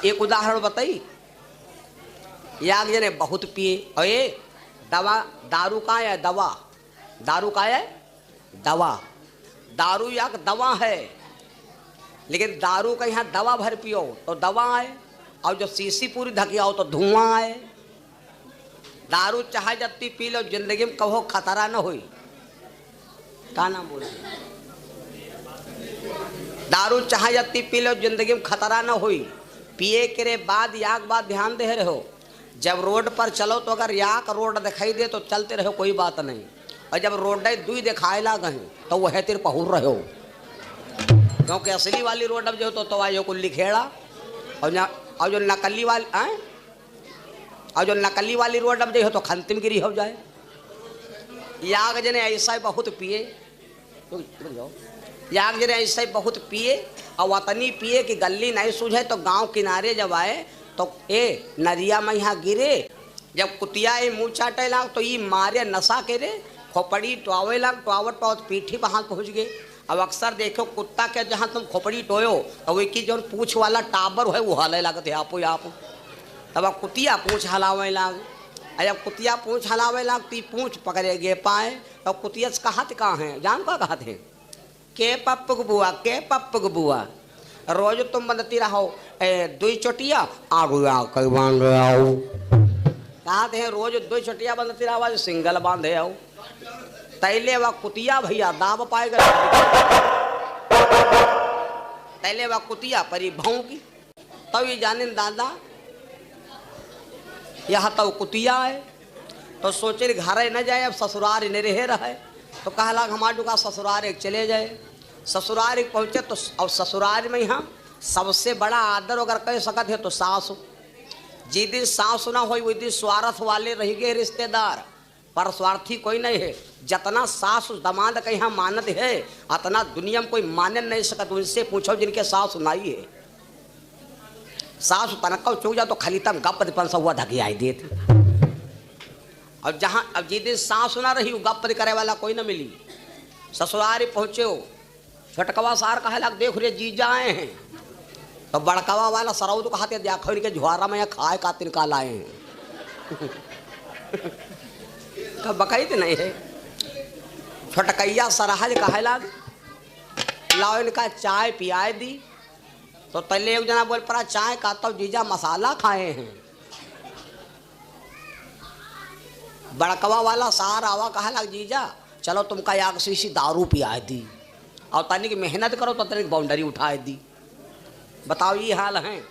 एक उदाहरण बताई। याग जने बहुत पिए और ये दवा दारू का है दवा, दारू का है दवा, दारू याग दवा है, लेकिन दारू का यहाँ दवा भर पियो तो दवा है, और जो शीशी पूरी ढकियाओ तो धुआं है। दारू चाहे जत्ती पी लो, जिंदगी में कहो खतरा न होई। का नाम बोल? दारू चाहे जत्ती पी लो, जिंदगी में खतरा न होई। पिए के बाद याक बात ध्यान दे रहो, जब रोड पर चलो तो अगर याक रोड दिखाई दे तो चलते रहो, कोई बात नहीं। और जब रोड दुई दिखाए ला गए तो वह तेरे पहुर रहो, क्योंकि असली वाली रोड अब जो तो आयो को लिखेड़ा, और जो नकली वाली और जो नकली वाली रोड अब जो तो खंतिम गिरी हो जाए। याग जने ऐसा ही बहुत पिए, याग जने ऐसा ही बहुत पिए और वतनी पिए कि गली नहीं सूझे तो गांव किनारे जब आए तो ए नरिया में यहाँ गिरे, जब कुतिया ये मुँह चाटे लाग तो ये मारे नशा के रे खोपड़ी टोवे लाग, टोवट पावत पीठी वहाँ पहुँच गए। अब अक्सर देखो कुत्ता के जहाँ तुम खोपड़ी टोयो तो वही की जो पूछ वाला टाबर है वो हले लागते आपो आप, तब अब कुतिया पूछ हलावे लाग। जब कुतिया पूछ हलावे लाग ती पूछ पकड़े गे पाए तो कुतिया से कहत कहाँ है जान का कहते हैं के पप्पक बुआ, के पप्पक बुआ। रोज तुम बंदती रहो दुई चोटिया आगू कई बांध आओ, कहते हैं रोज दुई चोटिया बंदती रहो सिंगल बांधे आओ। तैले वह कुतिया भैया दाब पाएगा, तैले वह कुतिया परी भाऊ की तब ये जाने दादा यह तो कुतिया है, तो सोचे घर न जाए, अब ससुराल न रहे रहे तो कहला हमारे का ससुराल एक चले जाए। ससुराल एक पहुँचे तो और ससुराल में यहाँ सबसे बड़ा आदर अगर कह सकत है तो सास। जिस दिन सास ना हो वही दिन स्वार्थ वाले रह गए रिश्तेदार, पर स्वार्थी कोई नहीं है। जितना सास दमाद का यहाँ मानत है अतना दुनिया में कोई मान नहीं सकत। उनसे पूछो जिनके सास सुनाई है, सास तनका चौक जा तो खाली तम गप पंसा हुआ धकी आई देती। अब जहाँ अब जिस दिन सास सुना रही गप करे वाला कोई ना मिली। ससुराल पहुँचे हो छटकवा सार कहे लग देख रे जीजा आए हैं, तो बड़कवा वाला सरऊ तो कहते देखो इनके झुआरा में खाए का तिनका लाए हैं। कब बकैत नहीं है। छटकैया सरहज कहे लग लाओ इनका चाय पियाए दी, तो पहले एक जना बोल पड़ा चाय का तो जीजा मसाला खाए हैं। बड़कवा वाला सार आवा कहे लग जीजा चलो तुमका याग शीशी दारू पियाए दी और तनी की मेहनत करो तो तनी बाउंड्री उठाए दी। बताओ ये हाल है।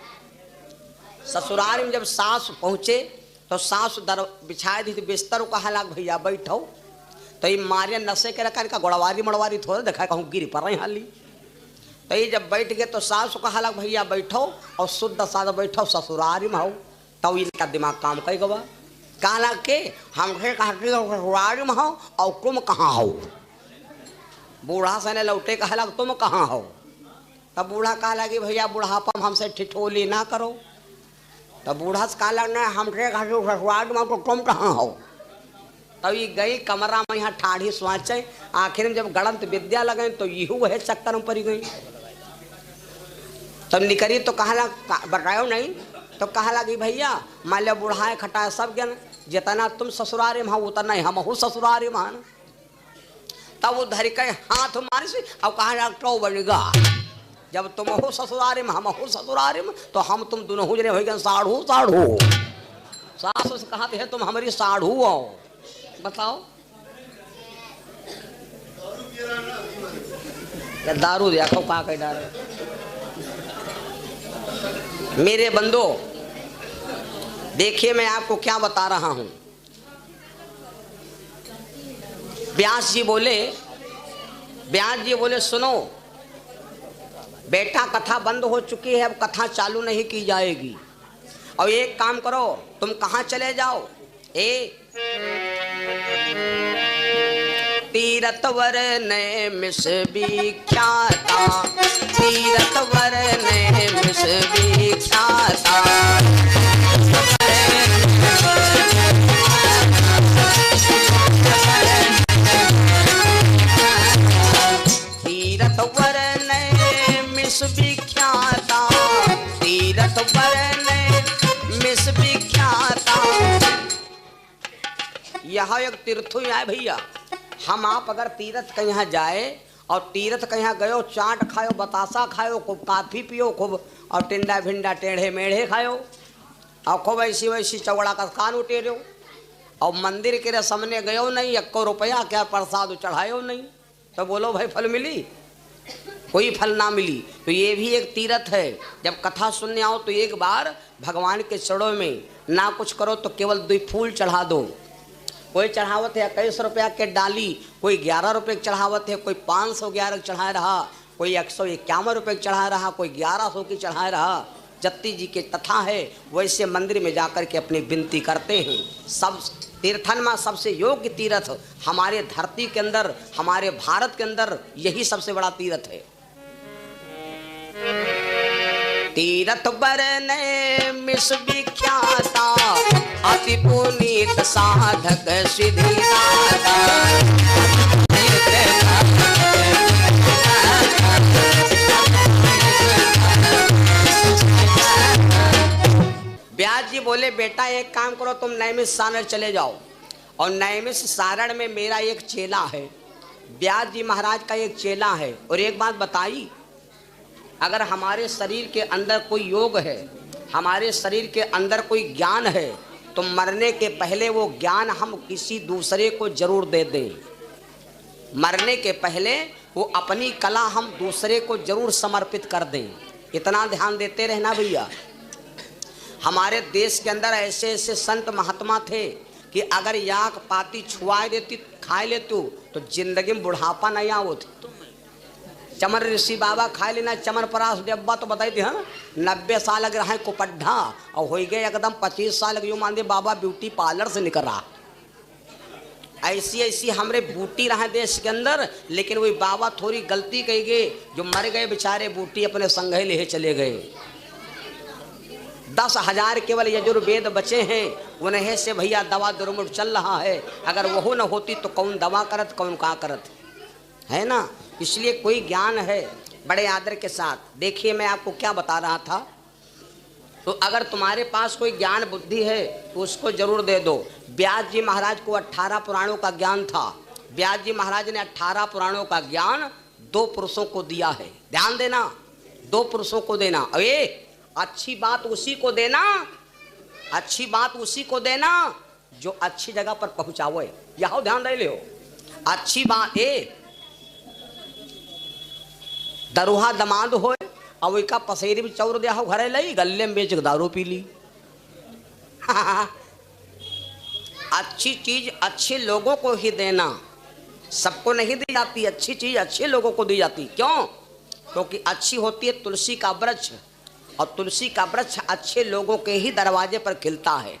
ससुराल में जब सास पहुँचे तो सास दर बिछाए दी थी बिस्तर, कहा लग भैया बैठो, तो ये मारे नशे के रखा इनका गोड़वारी मड़वारी थोड़ा देखा कहूँ गिरी पर रही हाली। तो ये जब बैठ गए तो सास कहा लग भैया बैठो और शुद्ध सादा बैठो ससुराल में हो। तो इनका दिमाग काम कई गवा कहा लग के हमसे कहा ससुराल में हो और तुम कहाँ हो। बूढ़ा से ने लौटे कहा लग तुम कहाँ हो। तब बूढ़ा कहा लगी भैया बुढ़ापा में हमसे ठिठोली ना करो। तब बूढ़ा से कहा लग हमसे ससुराल में तो तुम कहाँ हो। तब ये गई कमरा में यहाँ ठाढ़ी स्वाचे, आखिर में जब गणंत विद्या लगे तो यही वह चक्कर में पड़ी गई। तब निकली तो कहा लग बताओ नहीं, तो कहा लगी भैया मान लो बुढ़ाए खटाए सब ज्ञान जितना तुम ससुराल में हो उतना ही हम हो ससुराल में। तब वो धर के हाथ मारे से अब कहा डॉक्टर बनेगा जब तुम हो ससुराल में हम हो ससुराल में तो हम तुम दोनों हो जने हो गए साढ़ू साढ़ू। सास से कहते हैं तुम हमारी साढ़ू हो। बताओ दारू देखो कहाँ कहीं डाल। मेरे बंदो देखिए मैं आपको क्या बता रहा हूं। व्यास जी बोले सुनो बेटा कथा बंद हो चुकी है, अब कथा चालू नहीं की जाएगी। और एक काम करो तुम कहाँ चले जाओ, तीरथवर ने मिस विख्याता, तीरथवर ने मिस विख्याता। तीरथवर ने मिस विख्याता, तीरथ बरने मिस विख्याता। यह एक तीर्थ ही है भैया। हम आप अगर तीर्थ कहीं यहाँ जाए और तीर्थ कहीं गयो, चाट खाओ, बतासा खाओ, खूब काफी पियो, खूब और टिंडा भिंडा टेढ़े मेढ़े खाओ और खूब ऐसी वैसी चौड़ा का कान उटेरो और मंदिर के सामने गयो नहीं, 1 रुपया क्या प्रसाद चढ़ायो नहीं, तो बोलो भाई फल मिली? कोई फल ना मिली। तो ये भी एक तीर्थ है। जब कथा सुनने आओ तो एक बार भगवान के चरणों में ना कुछ करो तो केवल 2 फूल चढ़ा दो। कोई चढ़ावत है 21 रुपया के डाली, कोई 11 रुपये की चढ़ावत है, कोई 511 चढ़ा रहा, कोई 151 रुपये की चढ़ा रहा, कोई 1100 की चढ़ा रहा। जत्ती जी के तथा है वैसे मंदिर में जाकर के अपनी विनती करते हैं। सब तीर्थन में सबसे योग्य तीर्थ हमारे धरती के अंदर, हमारे भारत के अंदर यही सबसे बड़ा तीर्थ है। तीर्थ बरने मिस विख्याता, अति पुनीत साधक सिद्धिदाता। व्यास जी बोले बेटा एक काम करो, तुम नैमिष सारण चले जाओ और नैमिष सारण में मेरा एक चेला है, व्यास जी महाराज का एक चेला है। और एक बात बताई, अगर हमारे शरीर के अंदर कोई योग है, हमारे शरीर के अंदर कोई ज्ञान है, तो मरने के पहले वो ज्ञान हम किसी दूसरे को जरूर दे दें। मरने के पहले वो अपनी कला हम दूसरे को जरूर समर्पित कर दें। इतना ध्यान देते रहना भैया। हमारे देश के अंदर ऐसे ऐसे संत महात्मा थे कि अगर याक पाती छुआ देती, खा लेतू तो जिंदगी में बुढ़ापा नहीं आवत। चमन ऋषि बाबा खाए लेना चमन परास डब्बा तो बताई थी, हाँ 90 साल लग रहा है कुपड्ढा और हो गए एकदम 25 साल लग मान दे बाबा ब्यूटी पार्लर से निकल रहा। ऐसी ऐसी हमरे बूटी रहा देश के अंदर, लेकिन वही बाबा थोड़ी गलती कही गई, जो मर गए बेचारे बूटी अपने संग ही ले चले गए। 10,000 केवल यजुर्वेद बचे हैं, उन्हें से भैया दवा दुर्मुट चल रहा है। अगर वह न होती तो कौन दवा करत, कौन का करत, है ना। इसलिए कोई ज्ञान है बड़े आदर के साथ। देखिए मैं आपको क्या बता रहा था, तो अगर तुम्हारे पास कोई ज्ञान बुद्धि है तो उसको जरूर दे दो। व्यास जी महाराज को 18 पुराणों का ज्ञान था। व्यास जी महाराज ने 18 पुराणों का ज्ञान 2 पुरुषों को दिया है। ध्यान देना, 2 पुरुषों को देना। अरे अच्छी बात उसी को देना, अच्छी बात उसी को देना जो अच्छी जगह पर पहुंचावे। यह ध्यान दे लियो। अच्छी बात दरुहा दमाद हो और वही का पसेरी में चौर दिया हो, घरे लाई गले में बेच दारू पी ली। अच्छी चीज अच्छे लोगों को ही देना, सबको नहीं दी जाती। अच्छी चीज अच्छे लोगों को दी जाती। क्यों? क्योंकि अच्छी होती है तुलसी का वृक्ष, और तुलसी का वृक्ष अच्छे लोगों के ही दरवाजे पर खिलता है।